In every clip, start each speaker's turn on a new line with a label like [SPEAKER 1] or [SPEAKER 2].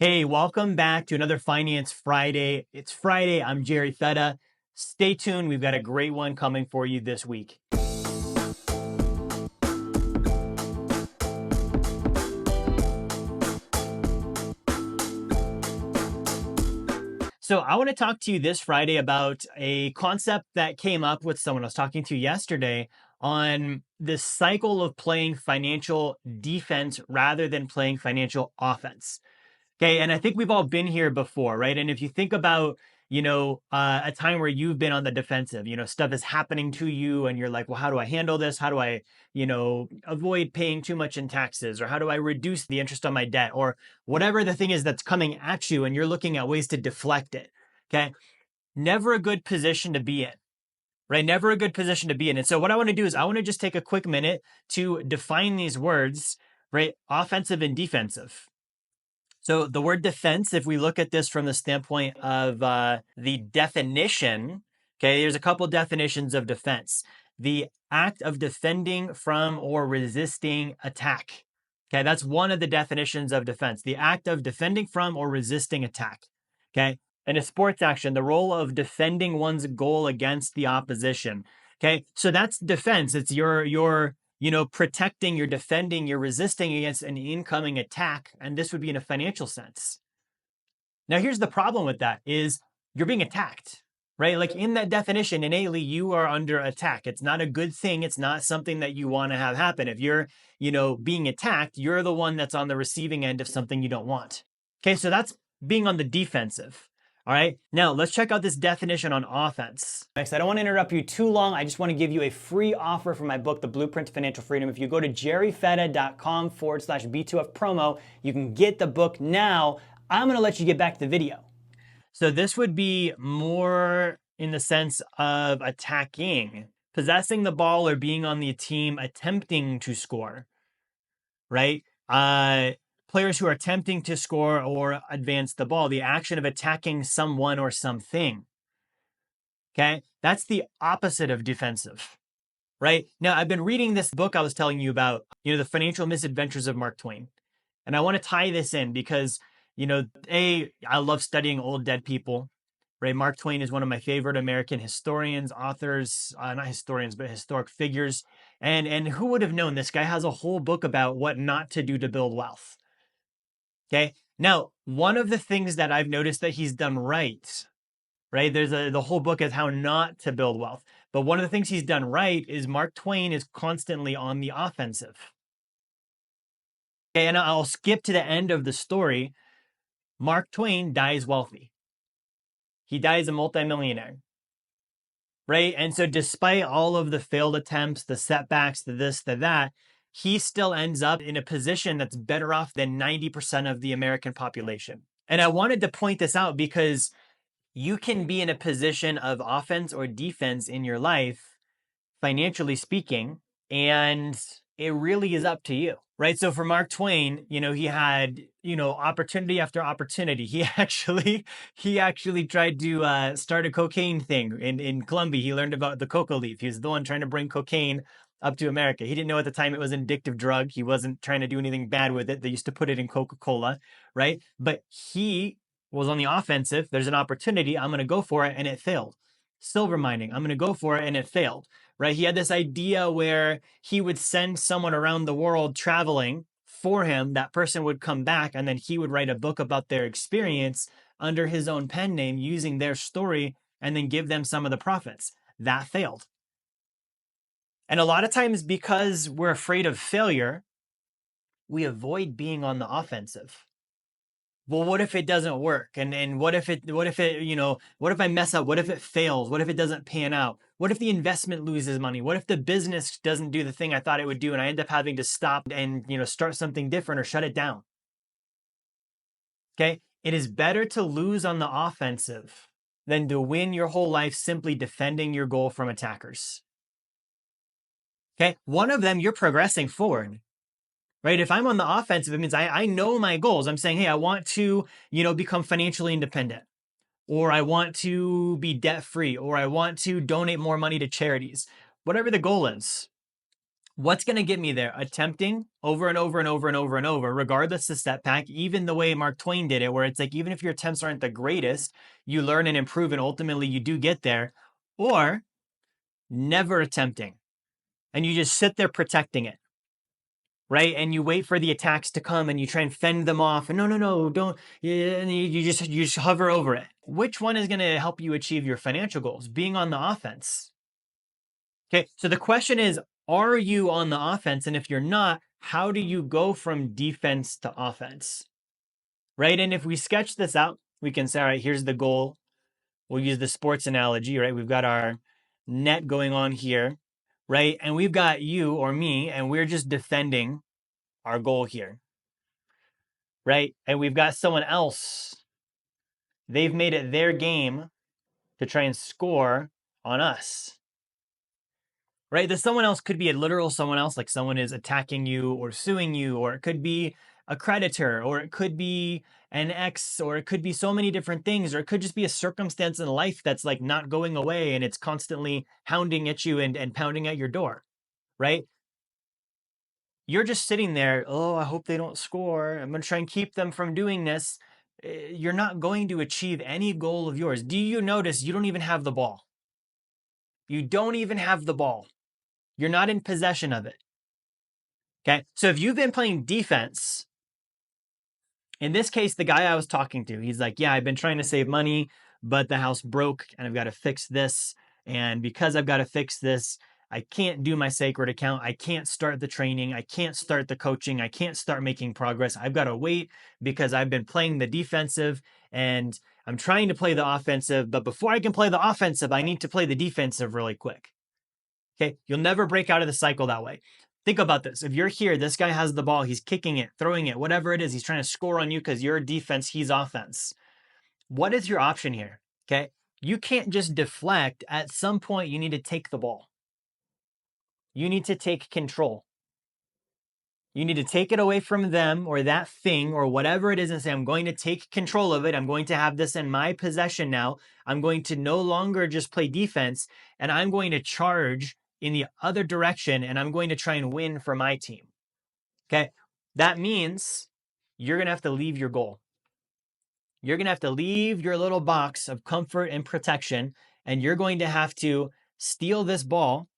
[SPEAKER 1] Hey, welcome back to another Finance Friday. It's Friday. I'm Jerry Fetta. Stay tuned. We've got a great one coming for you this week. So I want to talk to you this Friday about a concept that came up with someone I was talking to yesterday on this cycle of playing financial defense rather than playing financial offense. Okay, and I think we've all been here before, right? And if you think about, a time where you've been on the defensive, stuff is happening to you and you're like, well, how do I handle this? How do I, avoid paying too much in taxes? Or how do I reduce the interest on my debt? Or whatever the thing is that's coming at you and you're looking at ways to deflect it. Okay, never a good position to be in. Right? Never a good position to be in. And so what I want to do is I want to just take a quick minute to define these words, right? Offensive and defensive. So the word defense, if we look at this from the standpoint of the definition, okay, there's a couple definitions of defense. The act of defending from or resisting attack. Okay, that's one of the definitions of defense. The act of defending from or resisting attack. Okay, in a sports action, the role of defending one's goal against the opposition. Okay, so that's defense. It's your protecting, you're defending, you're resisting against an incoming attack. And this would be in a financial sense. Now, here's the problem with that is you're being attacked, right? Like in that definition, innately, you are under attack. It's not a good thing. It's not something that you want to have happen. If you're, being attacked, you're the one that's on the receiving end of something you don't want. Okay, so that's being on the defensive. All right, now let's check out this definition on offense. Next, I don't want to interrupt you too long. I just want to give you a free offer for my book, The Blueprint to Financial Freedom. If you go to jerryfetta.com/B2F promo, you can get the book now. I'm going to let you get back to the video. So this would be more in the sense of attacking, possessing the ball or being on the team, attempting to score, right? Players who are attempting to score or advance the ball, the action of attacking someone or something. Okay, that's the opposite of defensive, right? Now, I've been reading this book I was telling you about, The Financial Misadventures of Mark Twain. And I want to tie this in because, I love studying old dead people, right? Mark Twain is one of my favorite American historians, authors, not historians, but historic figures. And who would have known this guy has a whole book about what not to do to build wealth. Okay. Now, one of the things that I've noticed that he's done right, there's the whole book is how not to build wealth. But one of the things he's done right is Mark Twain is constantly on the offensive. Okay. And I'll skip to the end of the story. Mark Twain dies wealthy. He dies a multimillionaire. Right. And so despite all of the failed attempts, the setbacks, the this, the that, he still ends up in a position that's better off than 90% of the American population. And I wanted to point this out because you can be in a position of offense or defense in your life, financially speaking, and it really is up to you, right? So for Mark Twain, he had, opportunity after opportunity. He actually tried to start a cocaine thing in Colombia. He learned about the coca leaf. He was the one trying to bring cocaine up to America. He didn't know at the time it was an addictive drug. He wasn't trying to do anything bad with it. They used to put it in Coca-Cola, right? But he was on the offensive. There's an opportunity. I'm going to go for it. And it failed. Silver mining. I'm going to go for it. And it failed, right? He had this idea where he would send someone around the world traveling for him. That person would come back and then he would write a book about their experience under his own pen name using their story and then give them some of the profits. That failed. And a lot of times because we're afraid of failure, we avoid being on the offensive. Well, what if it doesn't work? And what if what if I mess up? What if it fails? What if it doesn't pan out? What if the investment loses money? What if the business doesn't do the thing I thought it would do and I end up having to stop and, start something different or shut it down? Okay. It is better to lose on the offensive than to win your whole life simply defending your goal from attackers. Okay. One of them, you're progressing forward, right? If I'm on the offensive, it means I know my goals. I'm saying, hey, I want to, become financially independent, or I want to be debt free, or I want to donate more money to charities, whatever the goal is. What's going to get me there? Attempting over and over and over and over and over, regardless of setback, even the way Mark Twain did it, where it's like, even if your attempts aren't the greatest, you learn and improve, and ultimately you do get there. Or never attempting, and you just sit there protecting it, right? And you wait for the attacks to come and you try and fend them off. And no, don't. And you just hover over it. Which one is going to help you achieve your financial goals? Being on the offense. Okay, so the question is, are you on the offense? And if you're not, how do you go from defense to offense? Right? And if we sketch this out, we can say, all right, here's the goal. We'll use the sports analogy, right? We've got our net going on here, right? And we've got you or me, and we're just defending our goal here, right? And we've got someone else. They've made it their game to try and score on us, right? That someone else could be a literal someone else, like someone is attacking you or suing you, or it could be a creditor, or it could be an ex, or it could be so many different things, or it could just be a circumstance in life that's like not going away and it's constantly hounding at you and pounding at your door, right? You're just sitting there, oh, I hope they don't score. I'm going to try and keep them from doing this. You're not going to achieve any goal of yours. Do you notice you don't even have the ball? You don't even have the ball. You're not in possession of it. Okay. So if you've been playing defense, in this case, the guy I was talking to, he's like, yeah, I've been trying to save money, but the house broke and I've got to fix this. And because I've got to fix this, I can't do my sacred account. I can't start the training. I can't start the coaching. I can't start making progress. I've got to wait because I've been playing the defensive and I'm trying to play the offensive. But before I can play the offensive, I need to play the defensive really quick. Okay. You'll never break out of the cycle that way. Think about this. If you're here, this guy has the ball, he's kicking it, throwing it, whatever it is, he's trying to score on you because you're defense, he's offense. What is your option here? Okay. You can't just deflect. At some point, you need to take the ball. You need to take control. You need to take it away from them or that thing or whatever it is and say, I'm going to take control of it. I'm going to have this in my possession now. I'm going to no longer just play defense, and I'm going to charge in the other direction, and I'm going to try and win for my team. Okay. That means you're going to have to leave your goal. You're going to have to leave your little box of comfort and protection, and you're going to have to steal this ball,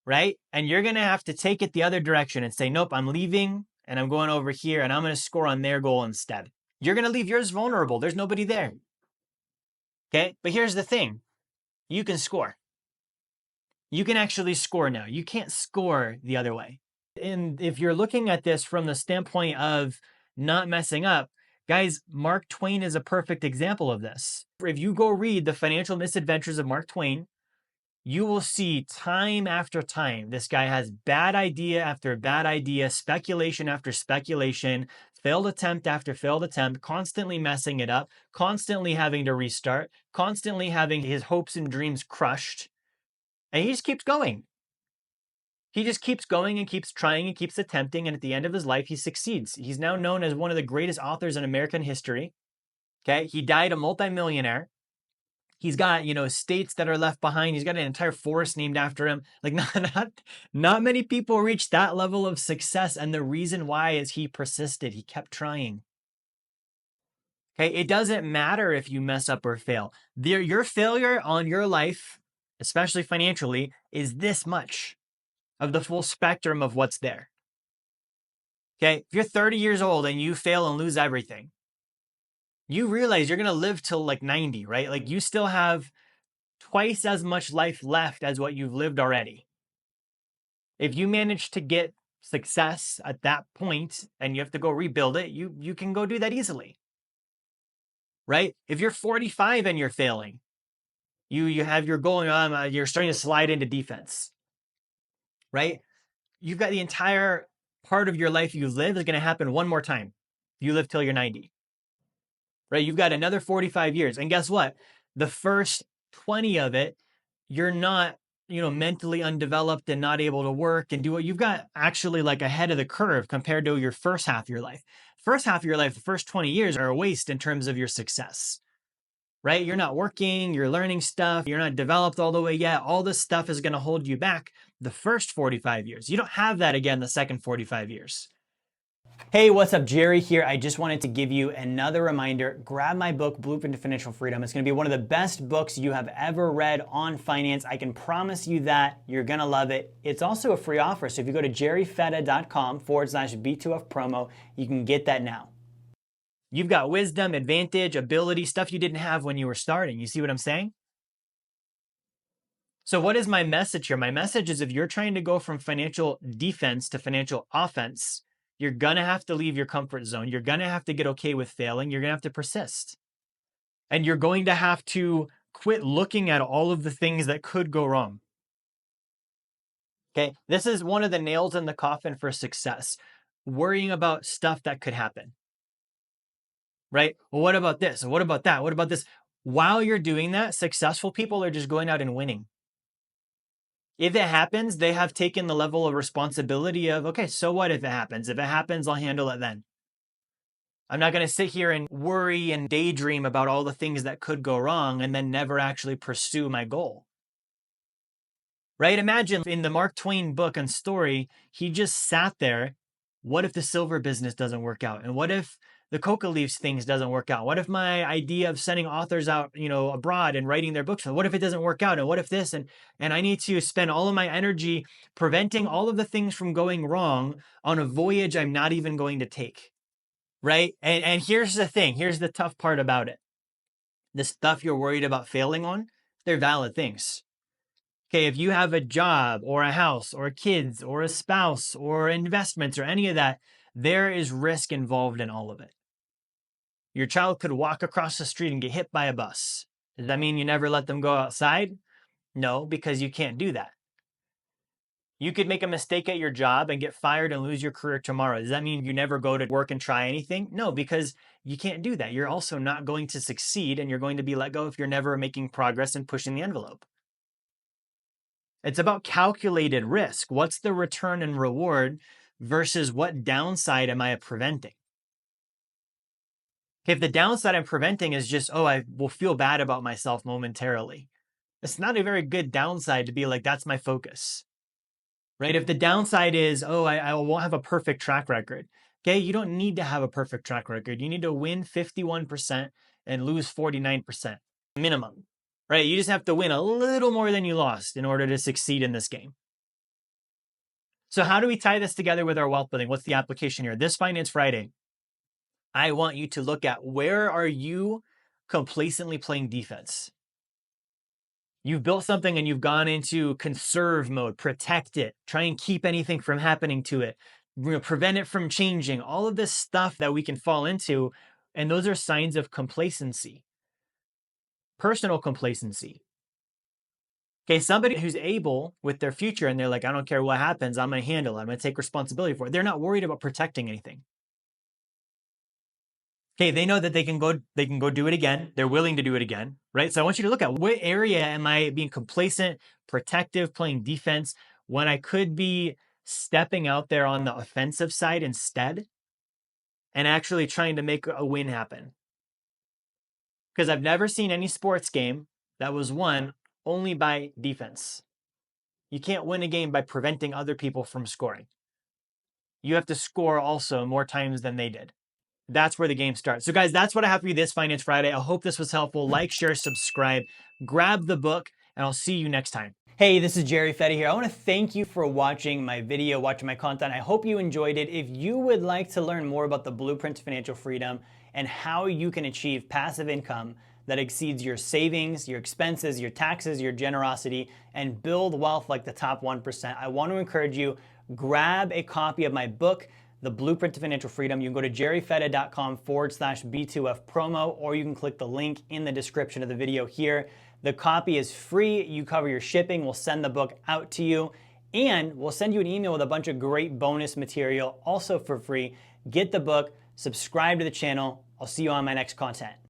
[SPEAKER 1] right? And you're going to have to take it the other direction and say, nope, I'm leaving and I'm going over here and I'm going to score on their goal instead. You're going to leave yours vulnerable. There's nobody there. Okay. But here's the thing. You can score. You can actually score now. You can't score the other way. And if you're looking at this from the standpoint of not messing up, guys, Mark Twain is a perfect example of this. If you go read The Financial Misadventures of Mark Twain, you will see time after time, this guy has bad idea after bad idea, speculation after speculation, failed attempt after failed attempt, constantly messing it up, constantly having to restart, constantly having his hopes and dreams crushed. And he just keeps going. He just keeps going and keeps trying and keeps attempting. And at the end of his life, he succeeds. He's now known as one of the greatest authors in American history. Okay. He died a multimillionaire. He's got, estates that are left behind. He's got an entire forest named after him. Like not many people reach that level of success. And the reason why is he persisted. He kept trying. Okay. It doesn't matter if you mess up or fail. Your failure on your life, especially financially, is this much of the full spectrum of what's there. Okay. If you're 30 years old and you fail and lose everything, you realize you're going to live till like 90, right? Like you still have twice as much life left as what you've lived already. If you manage to get success at that point and you have to go rebuild it, you can go do that easily. Right? If you're 45 and you're failing, you have your goal, you're starting to slide into defense. Right? You've got the entire part of your life you live is going to happen one more time. You live till you're 90. Right? You've got another 45 years. And guess what? The first 20 of it, you're not, mentally undeveloped and not able to work and do what you've got actually like ahead of the curve compared to your first half of your life. First half of your life, the first 20 years are a waste in terms of your success, right? You're not working, you're learning stuff, you're not developed all the way yet. All this stuff is going to hold you back. the first 45 years. You don't have that again the second 45 years. Hey, what's up? Jerry here. I just wanted to give you another reminder. Grab my book, Blueprint to Financial Freedom. It's going to be one of the best books you have ever read on finance. I can promise you that. You're going to love it. It's also a free offer. So if you go to jerryfetta.com/B2F promo, you can get that now. You've got wisdom, advantage, ability, stuff you didn't have when you were starting. You see what I'm saying? So what is my message here? My message is if you're trying to go from financial defense to financial offense, you're going to have to leave your comfort zone. You're going to have to get okay with failing. You're going to have to persist. And you're going to have to quit looking at all of the things that could go wrong. Okay, this is one of the nails in the coffin for success. Worrying about stuff that could happen. Right? Well, what about this? What about that? What about this? While you're doing that, successful people are just going out and winning. If it happens, they have taken the level of responsibility of, okay, so what if it happens? If it happens, I'll handle it then. I'm not going to sit here and worry and daydream about all the things that could go wrong and then never actually pursue my goal. Right? Imagine in the Mark Twain book and story, he just sat there. What if the silver business doesn't work out? And what if the coca leaves things doesn't work out? What if my idea of sending authors out, abroad and writing their books, what if it doesn't work out? And what if this? And I need to spend all of my energy preventing all of the things from going wrong on a voyage I'm not even going to take. Right? And here's the thing. Here's the tough part about it. The stuff you're worried about failing on, they're valid things. Okay, if you have a job or a house or kids or a spouse or investments or any of that, there is risk involved in all of it. Your child could walk across the street and get hit by a bus. Does that mean you never let them go outside? No, because you can't do that. You could make a mistake at your job and get fired and lose your career tomorrow. Does that mean you never go to work and try anything? No, because you can't do that. You're also not going to succeed and you're going to be let go if you're never making progress and pushing the envelope. It's about calculated risk. What's the return and reward versus what downside am I preventing? If the downside I'm preventing is just, I will feel bad about myself momentarily. It's not a very good downside to be like, that's my focus, right? If the downside is, I won't have a perfect track record. Okay, you don't need to have a perfect track record. You need to win 51% and lose 49% minimum, right? You just have to win a little more than you lost in order to succeed in this game. So how do we tie this together with our wealth building? What's the application here? This Finance Friday, I want you to look at where are you complacently playing defense? You've built something and you've gone into conserve mode, protect it, try and keep anything from happening to it, prevent it from changing, all of this stuff that we can fall into. And those are signs of complacency, personal complacency. Okay, somebody who's able with their future and they're like, I don't care what happens, I'm going to handle it. I'm going to take responsibility for it. They're not worried about protecting anything. Okay, they know that they can go do it again. They're willing to do it again, right? So I want you to look at what area am I being complacent, protective, playing defense when I could be stepping out there on the offensive side instead and actually trying to make a win happen. Because I've never seen any sports game that was won only by defense. You can't win a game by preventing other people from scoring. You have to score also more times than they did. That's where the game starts. So guys, that's what I have for you this Finance Friday. I hope this was helpful. Like, share, subscribe, grab the book, and I'll see you next time. Hey, this is Jerry Fetta here. I want to thank you for watching my video, watching my content. I hope you enjoyed it. If you would like to learn more about the Blueprint to Financial Freedom and how you can achieve passive income that exceeds your savings, your expenses, your taxes, your generosity, and build wealth like the top 1%, I want to encourage you, grab a copy of my book, The Blueprint to Financial Freedom. You can go to jerryfetta.com/B2F promo, or you can click the link in the description of the video here. The copy is free. You cover your shipping. We'll send the book out to you, and we'll send you an email with a bunch of great bonus material also for free. Get the book, subscribe to the channel. I'll see you on my next content.